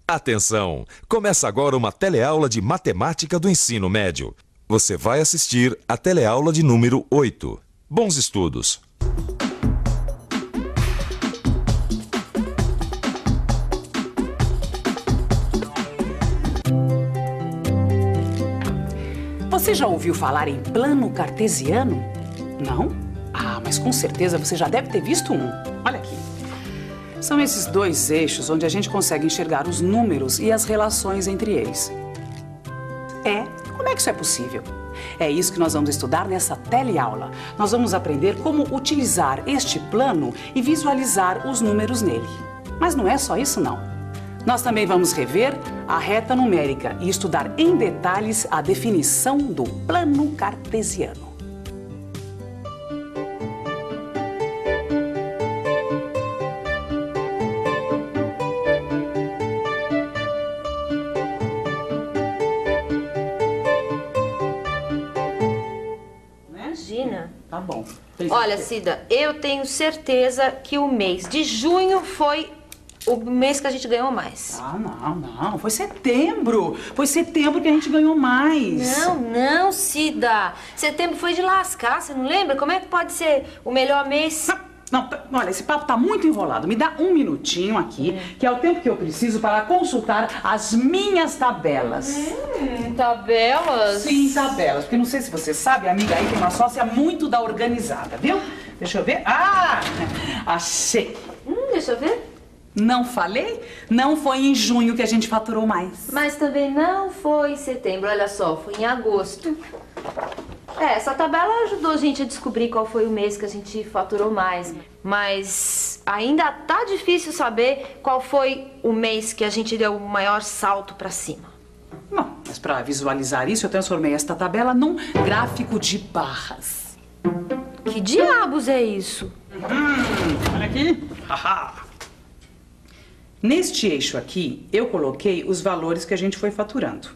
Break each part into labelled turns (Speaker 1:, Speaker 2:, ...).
Speaker 1: Atenção! Começa agora uma teleaula de matemática do ensino médio. Você vai assistir a teleaula de número 8. Bons estudos!
Speaker 2: Você já ouviu falar em plano cartesiano? Não? Ah, mas com certeza você já deve ter visto um. Olha aqui. São esses dois eixos onde a gente consegue enxergar os números e as relações entre eles. Como é que isso é possível? É isso que nós vamos estudar nessa teleaula. Nós vamos aprender como utilizar este plano e visualizar os números nele. Mas não é só isso, não. Nós também vamos rever a reta numérica e estudar em detalhes a definição do plano cartesiano.
Speaker 3: Imagina.
Speaker 2: Tá bom.
Speaker 3: Olha, Cida, eu tenho certeza que o mês de junho foi o mês que a gente ganhou mais.
Speaker 2: Ah, não. Foi setembro. Foi setembro que a gente ganhou mais.
Speaker 3: Não, Cida. Setembro foi de lascar, você não lembra? Como é que pode ser o melhor mês?
Speaker 2: Não, olha, esse papo tá muito enrolado. Me dá um minutinho aqui, que é o tempo que eu preciso para consultar as minhas tabelas.
Speaker 3: Tabelas?
Speaker 2: Sim, tabelas. Porque não sei se você sabe, a amiga aí tem uma sócia muito da organizada, viu? Deixa eu ver. Ah, achei.
Speaker 3: Deixa eu ver.
Speaker 2: Não falei? Não foi em junho que a gente faturou mais.
Speaker 3: Mas também não foi em setembro, olha só, foi em agosto. Essa tabela ajudou a gente a descobrir qual foi o mês que a gente faturou mais. Mas ainda tá difícil saber qual foi o mês que a gente deu o maior salto pra cima.
Speaker 2: Bom, mas para visualizar isso, eu transformei esta tabela num gráfico de barras.
Speaker 3: Que diabos é isso?
Speaker 2: Olha aqui. Neste eixo aqui, eu coloquei os valores que a gente foi faturando.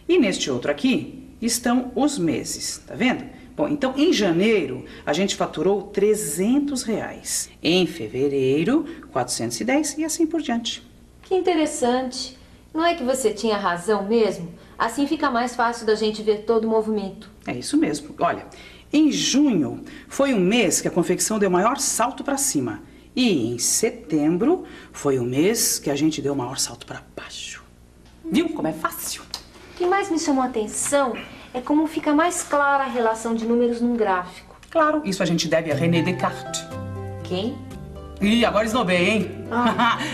Speaker 2: E neste outro aqui estão os meses, tá vendo? Bom, então em janeiro a gente faturou R$300. Em fevereiro, 410 e assim por diante.
Speaker 3: Que interessante. Não é que você tinha razão mesmo? Assim fica mais fácil da gente ver todo o movimento.
Speaker 2: É isso mesmo. Olha, em junho foi um mês que a confecção deu o maior salto para cima. E em setembro foi o mês que a gente deu o maior salto para baixo. Viu como é fácil?
Speaker 3: O que mais me chamou a atenção é como fica mais clara a relação de números num gráfico.
Speaker 2: Claro, isso a gente deve a René Descartes.
Speaker 3: Quem?
Speaker 2: Ih, agora esnobei, hein?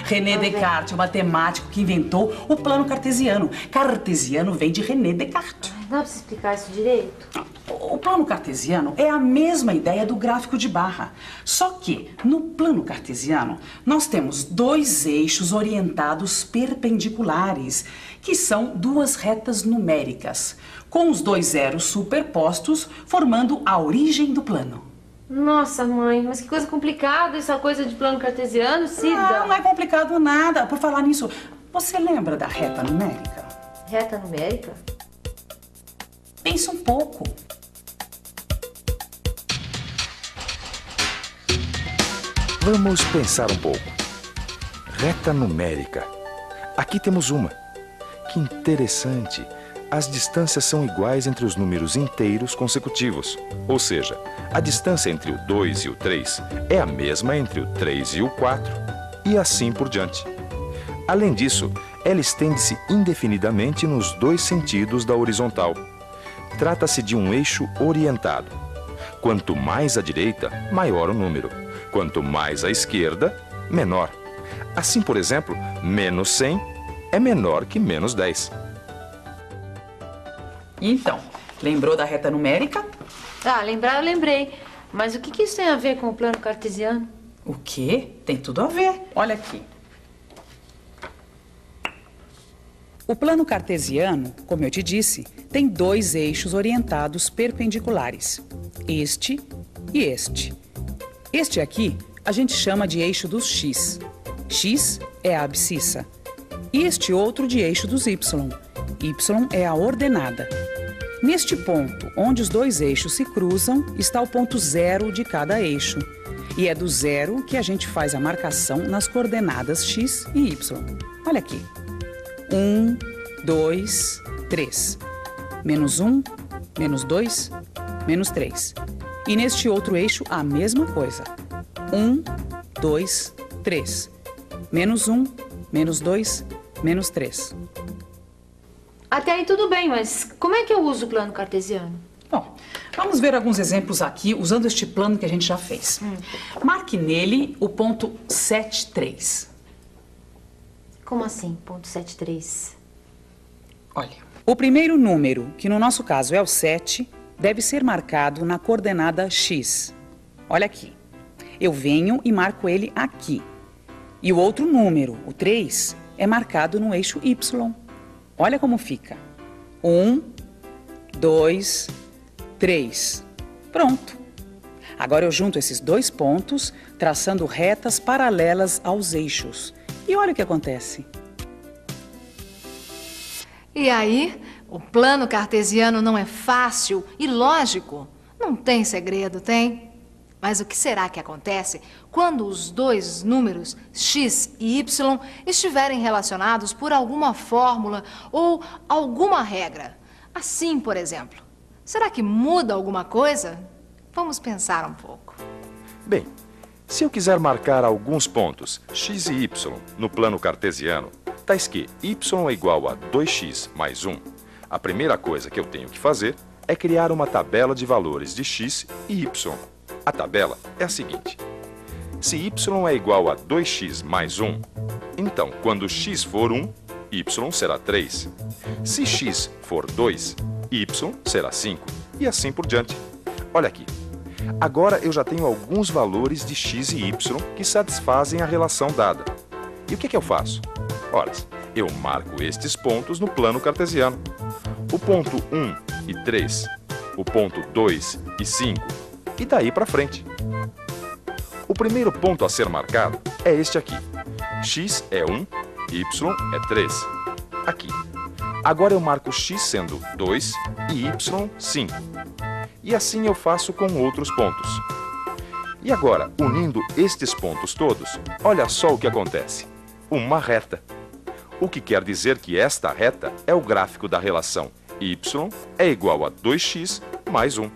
Speaker 2: René Descartes, o matemático que inventou o plano cartesiano. Cartesiano vem de René Descartes.
Speaker 3: Dá pra você explicar isso direito?
Speaker 2: O plano cartesiano é a mesma ideia do gráfico de barra. Só que, no plano cartesiano, nós temos dois eixos orientados perpendiculares, que são duas retas numéricas, com os dois zeros superpostos, formando a origem do plano.
Speaker 3: Nossa, mãe, mas que coisa complicada essa coisa de plano cartesiano, Cida.
Speaker 2: Não é complicado nada. Por falar nisso, você lembra da reta numérica?
Speaker 3: Reta numérica?
Speaker 2: Pensa um pouco.
Speaker 1: Vamos pensar um pouco. Reta numérica. Aqui temos uma. Que interessante. As distâncias são iguais entre os números inteiros consecutivos. Ou seja, a distância entre o 2 e o 3 é a mesma entre o 3 e o 4. E assim por diante. Além disso, ela estende-se indefinidamente nos dois sentidos da horizontal. Trata-se de um eixo orientado. Quanto mais à direita, maior o número. Quanto mais à esquerda, menor. Assim, por exemplo, menos 100 é menor que menos 10.
Speaker 2: Então, lembrou da reta numérica?
Speaker 3: Lembrar eu lembrei. Mas o que isso tem a ver com o plano cartesiano?
Speaker 2: O quê? Tem tudo a ver. Olha aqui. O plano cartesiano, como eu te disse, tem dois eixos orientados perpendiculares. Este e este. Este aqui a gente chama de eixo dos x. X é a abscissa. E este outro de eixo dos y. Y é a ordenada. Neste ponto, onde os dois eixos se cruzam, está o ponto zero de cada eixo. E é do zero que a gente faz a marcação nas coordenadas x e y. Olha aqui. 1, 2, 3. Menos 1, menos 2, menos 3. E neste outro eixo, a mesma coisa. 1, 2, 3. Menos 1, menos 2, menos 3.
Speaker 3: Até aí tudo bem, mas como é que eu uso o plano cartesiano?
Speaker 2: Bom, vamos ver alguns exemplos aqui usando este plano que a gente já fez. Marque nele o ponto 7, 3.
Speaker 3: Como assim, ponto 73?
Speaker 2: Olha, o primeiro número, que no nosso caso é o 7, deve ser marcado na coordenada x. Olha aqui. Eu venho e marco ele aqui. E o outro número, o 3, é marcado no eixo y. Olha como fica. 1, 2, 3. Pronto. Agora eu junto esses dois pontos, traçando retas paralelas aos eixos. E olha o que acontece.
Speaker 4: E aí, o plano cartesiano não é fácil e lógico? Não tem segredo, tem? Mas o que será que acontece quando os dois números x e y estiverem relacionados por alguma fórmula ou alguma regra? Assim, por exemplo. Será que muda alguma coisa? Vamos pensar um pouco.
Speaker 1: Bem, se eu quiser marcar alguns pontos x e y no plano cartesiano, tais que y é igual a 2x mais 1, a primeira coisa que eu tenho que fazer é criar uma tabela de valores de x e y. A tabela é a seguinte: se y é igual a 2x mais 1, então quando x for 1, y será 3. Se x for 2, y será 5 e assim por diante. Olha aqui. Agora eu já tenho alguns valores de x e y que satisfazem a relação dada. E o que eu faço? Ora, eu marco estes pontos no plano cartesiano. O ponto 1 e 3, o ponto 2 e 5, e daí para frente. O primeiro ponto a ser marcado é este aqui. X é 1, y é 3. Aqui. Agora eu marco x sendo 2 e y 5. E assim eu faço com outros pontos. E agora, unindo estes pontos todos, olha só o que acontece. Uma reta. O que quer dizer que esta reta é o gráfico da relação y é igual a 2x mais 1.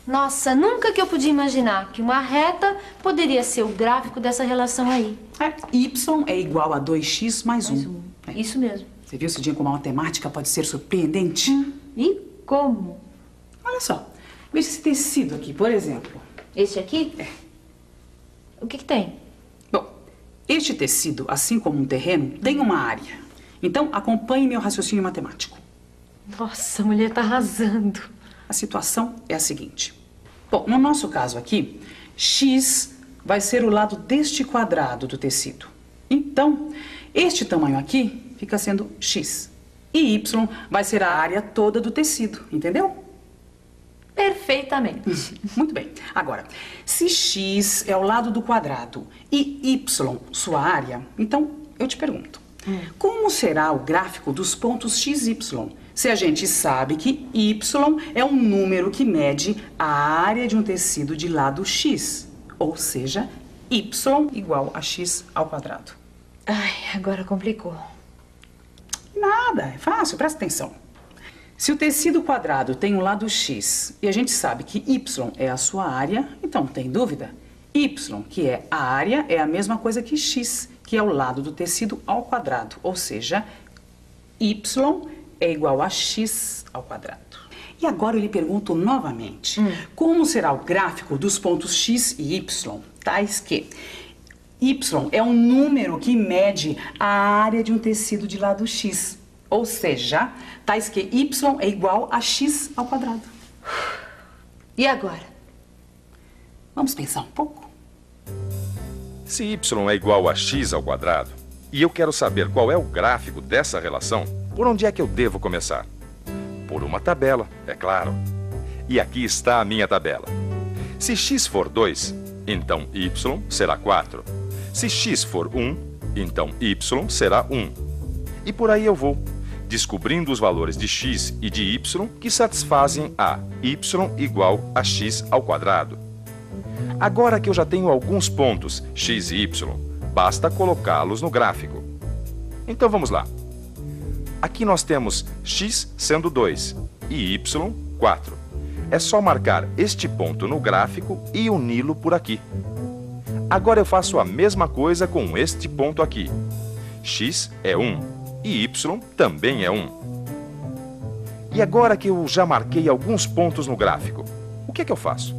Speaker 3: Nossa, nunca que eu podia imaginar que uma reta poderia ser o gráfico dessa relação aí.
Speaker 2: Y é igual a 2x mais 1.
Speaker 3: Isso mesmo.
Speaker 2: Você viu, Cidinha, como a matemática pode ser surpreendente?
Speaker 3: E como?
Speaker 2: Olha só, veja esse tecido aqui, por exemplo.
Speaker 3: Esse aqui?
Speaker 2: É.
Speaker 3: O que tem?
Speaker 2: Bom, este tecido, assim como um terreno, tem uma área. Então, acompanhe meu raciocínio matemático.
Speaker 3: Nossa, a mulher tá arrasando.
Speaker 2: A situação é a seguinte. Bom, no nosso caso aqui, x vai ser o lado deste quadrado do tecido. Então, este tamanho aqui fica sendo x. E y vai ser a área toda do tecido, entendeu?
Speaker 3: Perfeitamente.
Speaker 2: Muito bem. Agora, se x é o lado do quadrado e y sua área, então eu te pergunto, como será o gráfico dos pontos x e y? Se a gente sabe que y é um número que mede a área de um tecido de lado x, ou seja, y igual a x ao quadrado.
Speaker 3: Ai, agora complicou.
Speaker 2: Nada, é fácil, presta atenção. Se o tecido quadrado tem um lado x e a gente sabe que y é a sua área, então tem dúvida? Y, que é a área, é a mesma coisa que x, que é o lado do tecido ao quadrado, ou seja, y é igual a x ao quadrado. E agora eu lhe pergunto novamente, como será o gráfico dos pontos x e y, tais que y é um número que mede a área de um tecido de lado x, ou seja, tais que y é igual a x ao quadrado.
Speaker 3: E agora?
Speaker 2: Vamos pensar um pouco?
Speaker 1: Se y é igual a x ao quadrado, e eu quero saber qual é o gráfico dessa relação, por onde é que eu devo começar? Por uma tabela, é claro. E aqui está a minha tabela. Se x for 2, então y será 4. Se x for 1, então y será 1. E por aí eu vou, descobrindo os valores de x e de y que satisfazem a y igual a x ao quadrado. Agora que eu já tenho alguns pontos x e y, basta colocá-los no gráfico. Então vamos lá. Aqui nós temos x sendo 2 e y 4. É só marcar este ponto no gráfico e uni-lo por aqui. Agora eu faço a mesma coisa com este ponto aqui. X é 1 e y também é 1. E agora que eu já marquei alguns pontos no gráfico, o que é que eu faço?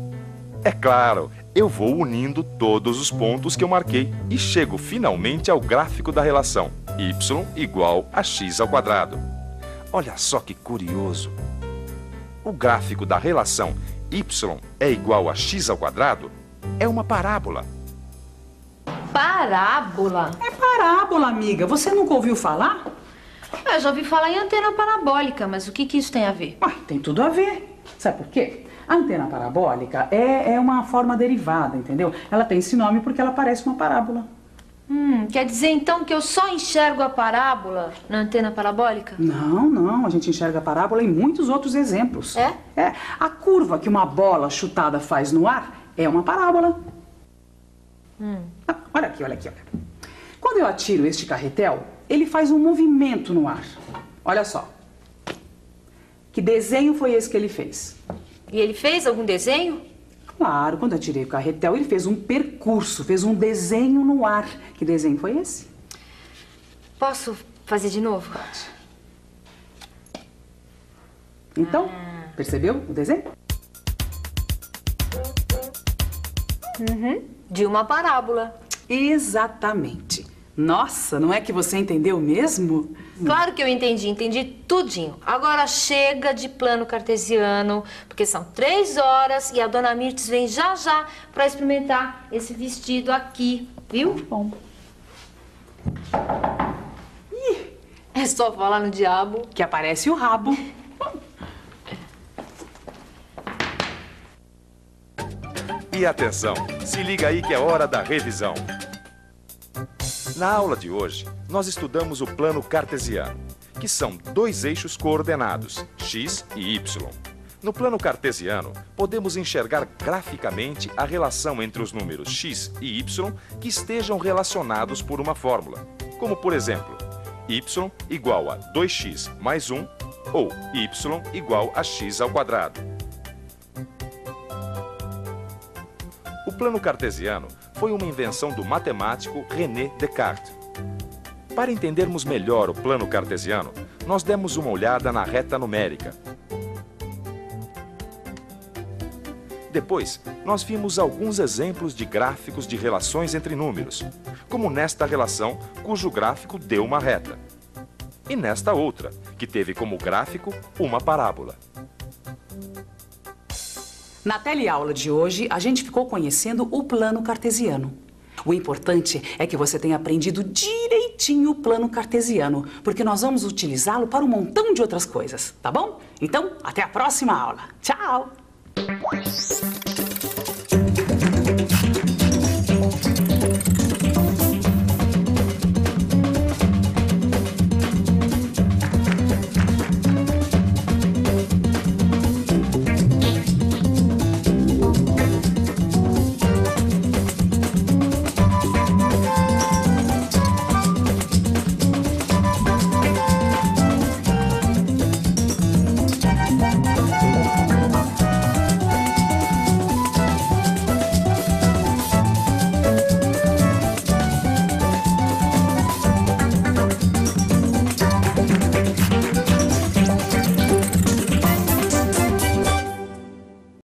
Speaker 1: É claro, eu vou unindo todos os pontos que eu marquei e chego finalmente ao gráfico da relação y igual a x ao quadrado. Olha só que curioso. O gráfico da relação y é igual a x ao quadrado é uma parábola.
Speaker 3: Parábola?
Speaker 2: É parábola, amiga. Você nunca ouviu falar?
Speaker 3: Eu já ouvi falar em antena parabólica, mas o que isso tem a ver?
Speaker 2: Ué, tem tudo a ver. Sabe por quê? A antena parabólica é uma forma derivada, entendeu? Ela tem esse nome porque ela parece uma parábola.
Speaker 3: Quer dizer então que eu só enxergo a parábola na antena parabólica?
Speaker 2: Não. A gente enxerga a parábola em muitos outros exemplos.
Speaker 3: É?
Speaker 2: É. A curva que uma bola chutada faz no ar é uma parábola. Olha aqui. Quando eu atiro este carretel, ele faz um movimento no ar. Olha só. Que desenho foi esse que ele fez?
Speaker 3: E ele fez algum desenho?
Speaker 2: Claro, quando eu atirei o carretel, ele fez um percurso, fez um desenho no ar. Que desenho foi esse?
Speaker 3: Posso fazer de novo?
Speaker 2: Então, percebeu o desenho?
Speaker 3: De uma parábola.
Speaker 2: Exatamente. Nossa, não é que você entendeu mesmo?
Speaker 3: Claro que eu entendi tudinho. Agora chega de plano cartesiano, porque são 3 horas e a dona Mirtes vem já para experimentar esse vestido aqui, viu?
Speaker 2: Bom.
Speaker 3: É só falar no diabo.
Speaker 2: Que aparece o rabo.
Speaker 1: E atenção, se liga aí que é hora da revisão. Na aula de hoje, nós estudamos o plano cartesiano, que são 2 eixos coordenados, x e y. No plano cartesiano, podemos enxergar graficamente a relação entre os números x e y que estejam relacionados por uma fórmula, como por exemplo, y igual a 2x mais 1 ou y igual a x ao quadrado. O plano cartesiano foi uma invenção do matemático René Descartes. Para entendermos melhor o plano cartesiano, nós demos uma olhada na reta numérica. Depois, nós vimos alguns exemplos de gráficos de relações entre números, como nesta relação, cujo gráfico deu uma reta, e nesta outra, que teve como gráfico uma parábola.
Speaker 2: Na teleaula de hoje, a gente ficou conhecendo o plano cartesiano. O importante é que você tenha aprendido direitinho o plano cartesiano, porque nós vamos utilizá-lo para um montão de outras coisas, tá bom? Então, até a próxima aula. Tchau!